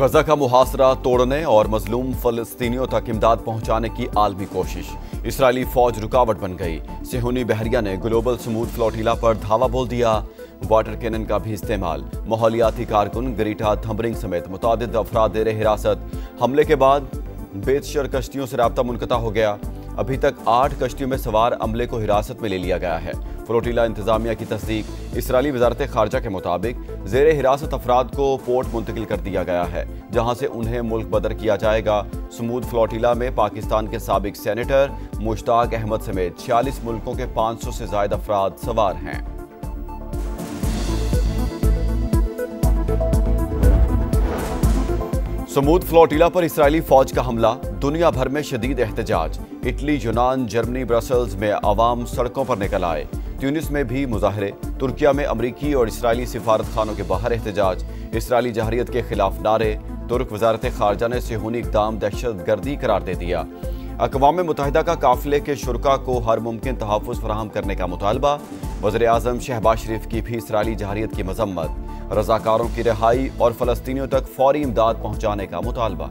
गजा का मुहासरा तोड़ने और मजलूम फलस्तीनियों तक इमदाद पहुंचाने की आलमी कोशिश। इसराइली फौज रुकावट बन गई। सिहोनी बहरिया ने ग्लोबल स्मूथ फ्लोटिला पर धावा बोल दिया। वाटर कैनन का भी इस्तेमाल। माहौलियाती कारकुन ग्रीटा थम्बरिंग समेत मुतादिद अफराद दे रहे हिरासत। हमले के बाद बेशर कश्तियों से राब्ता मुनक़ता हो गया। अभी तक 8 कश्तियों में सवार अमले को हिरासत में ले लिया गया है। फ्लोटिला इंतजामिया की तस्दीक। इसराइली वजारत खारजा के मुताबिक जेर हिरासत अफराद को पोर्ट मुंतकिल कर दिया गया है, जहां से उन्हें मुल्क बदर किया जाएगा। स्मूथ फ्लोटिला में पाकिस्तान के साबिक सेनेटर मुश्ताक अहमद समेत 46 मुल्कों के 500 से ज्यादा अफराद सवार हैं। स्मूथ फ्लोटिला पर इसराइली फौज का हमला। दुनिया भर में शदीद एहतजाज। इटली, यूनान, जर्मनी, ब्रसल्स में अवाम सड़कों पर निकल आए। ट्यूनिस में भी मुजाहरे। तुर्किया में अमरीकी और इसराइली सिफारत खानों के बाहर एहतजाज। इसराइली जहरियत के खिलाफ नारे। तुर्क वजारत खारजा ने सिहोनी इक़दाम दहशत गर्दी करार दे दिया। अक़वाम मुत्तहिदा का काफिले के शुरका को हर मुमकिन तहफ़्फ़ुज़ फराहम करने का मुतालबा। वज़ीर आज़म शहबाज शरीफ की भी इसराइली जहरियत की मजम्मत। रज़ाकारों की रिहाई और फ़लस्तीनियों तक फौरी इमदाद पहुँचाने का मुतालबा।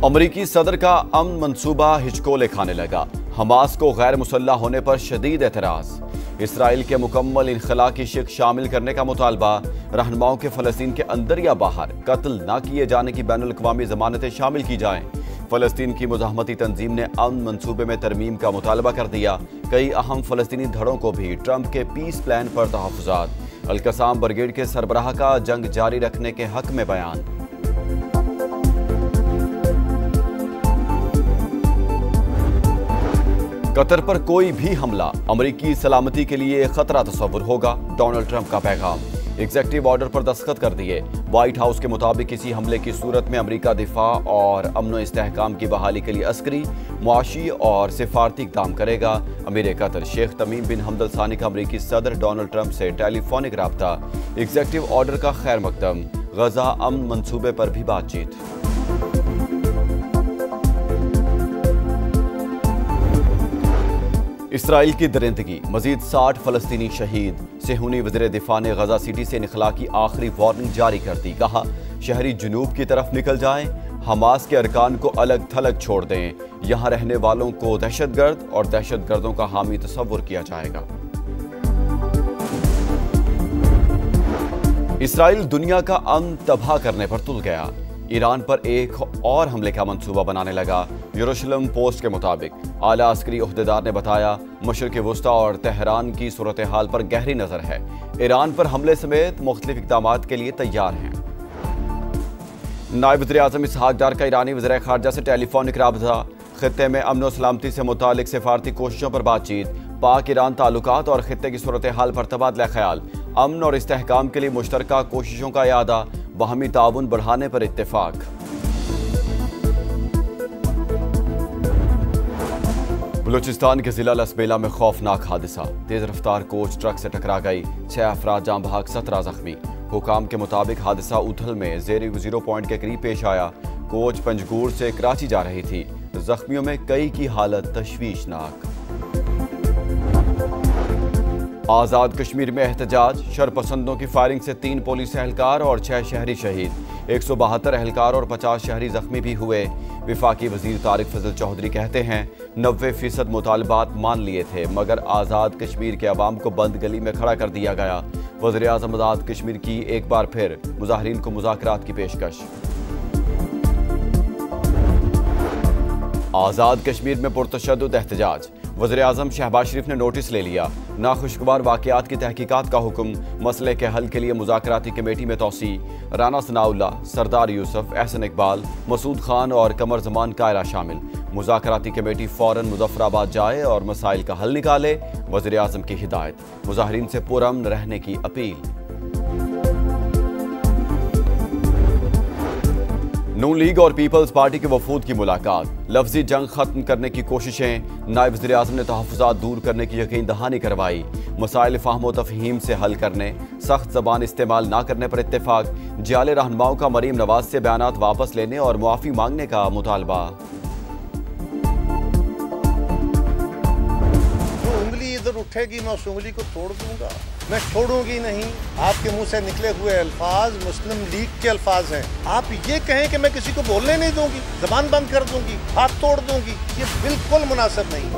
अमरीकी सदर का अमन मंसूबा हिचकोले खाने लगा। हमास को गैर मुसल्लह होने पर शदीद एतराज़। इसराइल के मुकम्मल इनखला की शिक शामिल करने का मुतालबा। रहनुमाओं के फ़लस्तीन के अंदर या बाहर कत्ल न किए जाने की बैनुल अक़वामी ज़मानतें शामिल की जाएं। फ़लस्तीन की मुज़ाहमती तंजीम ने अमन मंसूबे में तरमीम का मुतालबा कर दिया। कई अहम फ़लस्तीनी धड़ों को भी ट्रंप के पीस प्लान पर तहफ़्फ़ुज़ात। अल-कसाम ब्रिगेड के सरबराह का जंग जारी रखने के हक में बयान। कतर पर कोई भी हमला अमरीकी सलामती के लिए खतरा तस्वुर होगा। डोनाल्ड ट्रंप का पैगाम। एग्जीक्यूटिव ऑर्डर पर दस्तखत कर दिए। व्हाइट हाउस के मुताबिक किसी हमले की सूरत में अमरीका दिफा और अमन इस्तेहकाम की बहाली के लिए अस्करी, मुआशी और सिफारती इक़दाम करेगा। अमीर कतर शेख तमीम बिन हमद अल सानी का अमरीकी सदर डोनाल्ड ट्रंप से टेलीफोनिक राब्ता। एग्जीक्यूटिव ऑर्डर का खैर मकदम। गजा अमन मंसूबे पर भी बातचीत। इसराइल की दरिंदगी। मजीद 60 फ़लस्तीनी शहीद। सिहोनी वज़ीर दिफा ने गजा सिटी से इनखला की आखिरी वार्निंग जारी कर दी। कहा, शहरी जुनूब की तरफ निकल जाएं। हमास के अरकान को अलग थलग छोड़ दें। यहाँ रहने वालों को दहशतगर्द और दहशतगर्दों का हामी तस्वुर किया जाएगा। इसराइल दुनिया का अमन तबाह करने पर तुल गया। ईरान पर एक और हमले का मंसूबा बनाने लगा। यरूशलेम पोस्ट के मुताबिक आला अस्करी ओहदेदार ने बताया, मशरिक़ वुस्ता और तेहरान की सूरत हाल पर गहरी नजर है। ईरान पर हमले समेत मुख्तलिफ इक़दामात के लिए तैयार हैं। नायब वज़ीर आज़म इसहाक़ डार का ईरानी वज़ीर ख़ारजा से टेलीफोनिक राब्ता। ख़ित्ते में अमन व सलामती से मुतालिक सिफारती कोशिशों पर बातचीत। पाक ईरान ताल्लुकात और ख़ित्ते की सूरत हाल पर तबादला ख्याल। अमन और इस्तेहकाम के लिए मुश्तरका कोशिशों का यादा। बाहमी ताउन बढ़ाने पर इत्तेफाक। बलूचिस्तान के जिला लसबेला में खौफनाक हादसा। तेज रफ्तार कोच ट्रक से टकरा गई। 6 अफराद जाँ बहक, 17 जख्मी। हुकाम के मुताबिक हादसा उथल में ज़ेरी 0 पॉइंट के करीब पेश आया। कोच पंजगूर से कराची जा रही थी। जख्मियों में कई की हालत तशवीशनाक। आज़ाद कश्मीर में एहतजाज। शरपसंदों की फायरिंग से 3 पुलिस एहलकार और 6 शहरी शहीद। 172 एहलकार और 50 शहरी जख्मी भी हुए। विफाकी वजीर तारिक फजल चौधरी कहते हैं, 90% मुतालबात मान लिए थे, मगर आज़ाद कश्मीर के अवाम को बंद गली में खड़ा कर दिया गया। वज़ीर आज़म आज़ाद कश्मीर की एक बार फिर मुजाहिरीन को मुज़ाकरात की पेशकश। आज़ाद कश्मीर में पुरतशद्दुद एहतजाज। वज़ीर आज़म शहबाज शरीफ ने नोटिस ले लिया। नाखुशगवार वाक़यात की तहकीकात का हुक्म। मसले के हल के लिए मुज़ाकराती कमेटी में तौसी। राना सनाउल्लाह, सरदार यूसुफ, एहसन इकबाल, मसूद खान और कमर जमान कायरा शामिल। मुज़ाकराती कमेटी फ़ौरन मुज़फ़्फ़राबाद जाए और मसाइल का हल निकाले। वज़ीर आज़म की हिदायत। मुज़ाहिरीन से पुरअमन रहने की अपील। नून लीग और पीपल्स पार्टी के वफूद की मुलाकात। लफ्जी जंग खत्म करने की कोशिशें। नायब वज़ीर आज़म ने तहफ़्फ़ुज़ात दूर करने की यकीन दहानी करवाई। मसाइल फ़हम व तफ़हीम से हल करने, सख्त ज़बान इस्तेमाल न करने पर इत्तेफाक। जाले रहनुमाओं का मरीम नवाज से बयानात वापस लेने और मुआफ़ी मांगने का मुतालबा। जो उंगली इधर उठेगी मैं उस उंगली को तोड़ दूंगा। मैं छोड़ूंगी नहीं। आपके मुंह से निकले हुए अल्फाज मुस्लिम लीग के अल्फाज हैं। आप ये कहें कि मैं किसी को बोलने नहीं दूंगी, जबान बंद कर दूंगी, हाथ तोड़ दूंगी, ये बिल्कुल मुनासिब नहीं।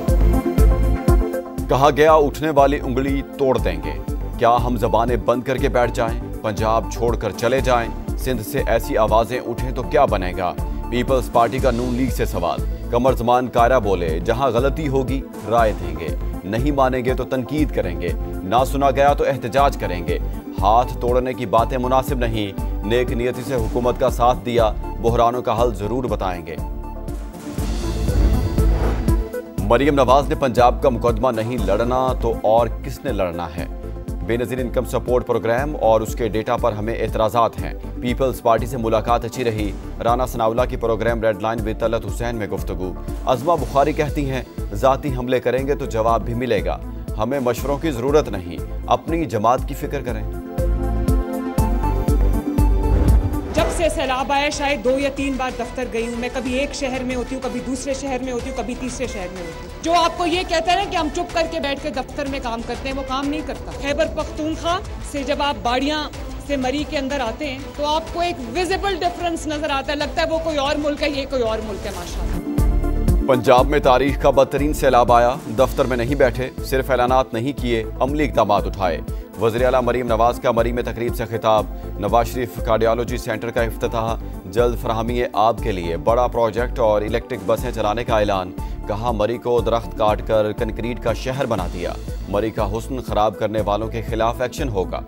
कहा गया उठने वाली उंगली तोड़ देंगे। क्या हम जबानें बंद करके बैठ जाएं, पंजाब छोड़कर चले जाएं? सिंध से ऐसी आवाजें उठें तो क्या बनेगा? पीपल्स पार्टी का नून लीग से सवाल। कमर जमान कायरा बोले, जहां गलती होगी राय देंगे, नहीं मानेंगे तो तनकीद करेंगे, ना सुना गया तो एहतजाज करेंगे। हाथ तोड़ने की बातें मुनासिब नहीं, नेक नियति से हुकूमत का साथ दिया, बहरानों का हल जरूर बताएंगे। मरियम नवाज ने पंजाब का मुकदमा नहीं लड़ना तो और किसने लड़ना है? बेनजीर इनकम सपोर्ट प्रोग्राम और उसके डेटा पर हमें एतराज़ात हैं। पीपल्स पार्टी से मुलाकात अच्छी रही। राना सनाउल्लाह की programme red line with Talat Hussain में गुफ्तगू। अज़मा बुखारी कहती हैं, ज़ाती हमले करेंगे तो जवाब भी मिलेगा, हमें मशवरों की ज़रूरत नहीं, अपनी जमात की फिक्र करें। जब से सैलाब आया शायद 2 या 3 बार दफ्तर गई हूँ मैं। कभी एक शहर में होती हूँ, कभी दूसरे शहर में होती हूँ, कभी तीसरे शहर में होती हूँ। जो आपको ये कहते हैं ना कि हम चुप करके बैठ के दफ्तर में काम करते हैं, वो काम नहीं करता। खैबर पख्तूनख्वा से जब आप बाड़ियाँ से मरी के अंदर आते हैं तो आपको एक विजिबल डिफरेंस नजर आता है, लगता है वो कोई और मुल्क है, ये कोई और मुल्क है। माशाअल्लाह। पंजाब में तारीख का बदतरीन सैलाब आया, दफ्तर में नहीं बैठे, सिर्फ ऐलानात नहीं किए, अमली इक़दामात उठाए। वज़ीर आला मरीम नवाज का मरी में तकरीब से खिताब। नवाज शरीफ कार्डियोलॉजी सेंटर का इफ्तिताह। जल्द फराहमी आब के लिए बड़ा प्रोजेक्ट और इलेक्ट्रिक बसें चलाने का ऐलान। कहा मरी को दरख्त काट कर कंक्रीट का शहर बना दिया, मरी का हुस्न खराब करने वालों के खिलाफ एक्शन होगा।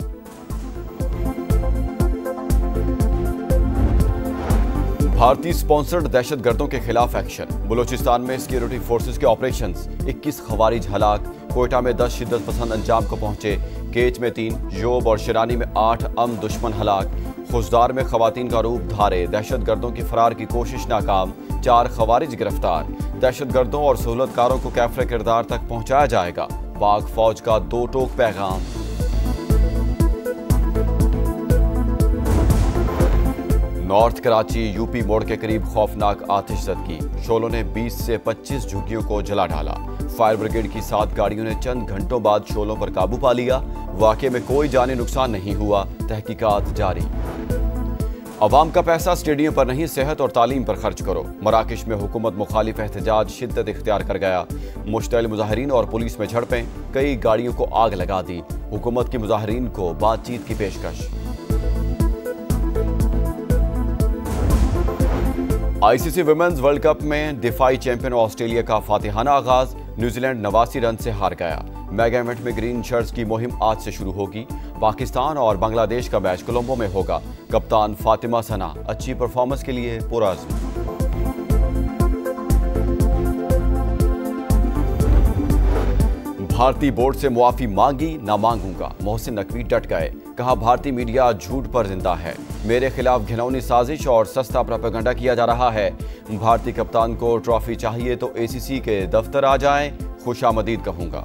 भारतीय स्पॉन्सर्ड दहशतगर्दों के खिलाफ एक्शन। बलूचिस्तान में सिक्योरिटी फोर्सेस के ऑपरेशंस। 21 खवारिज हलाक। कोयटा में 10 शिद्दत पसंद अंजाम को पहुंचे। केच में 3, योब और शिरानी में 8 दुश्मन हलाक। खुशदार में खवातीन का रूप धारे, दहशतगर्दों की फरार की कोशिश नाकाम, 4 खवारिज गिरफ्तार। दहशतगर्दों और सहूलतकारों को कैफरे किरदार तक पहुंचाया जाएगा। पाक फौज का 2 टोक पैगाम। नॉर्थ कराची यूपी मोड़ के करीब खौफनाक आतिशज़दगी। शोलों ने 20 से 25 झुग्गियों को जला डाला। फायर ब्रिगेड की 7 गाड़ियों ने चंद घंटों बाद शोलों पर काबू पा लिया। वाक़े में कोई जानी नुकसान नहीं हुआ, तहकीकात जारी। अवाम का पैसा स्टेडियम पर नहीं, सेहत और तालीम पर खर्च करो। मराकश में हुकूमत मुखालिफ एहतजाज शिद्दत इख्तियार कर गया। मुश्तइल मुजाहिरीन और पुलिस में झड़पें, कई गाड़ियों को आग लगा दी। हुकूमत की मुजाहिरीन को बातचीत की पेशकश। आईसीसी विमेंस वर्ल्ड कप में दिफाई चैंपियन ऑस्ट्रेलिया का फातिहाना आगाज। न्यूजीलैंड 89 रन से हार गया। मेगा इवेंट में ग्रीन शर्ट्स की मुहिम आज से शुरू होगी। पाकिस्तान और बांग्लादेश का मैच कोलंबो में होगा। कप्तान फातिमा सना अच्छी परफॉर्मेंस के लिए पुरअज़्म। भारतीय बोर्ड से मुआफी मांगी, ना मांगूंगा, मोहसिन नकवी डट गए। कहा भारतीय मीडिया झूठ पर जिंदा है, मेरे खिलाफ घिनौनी साजिश और सस्ता प्रोपेगेंडा किया जा रहा है। भारतीय कप्तान को ट्रॉफी चाहिए तो एसीसी के दफ्तर आ जाएं, खुशामदीद कहूंगा।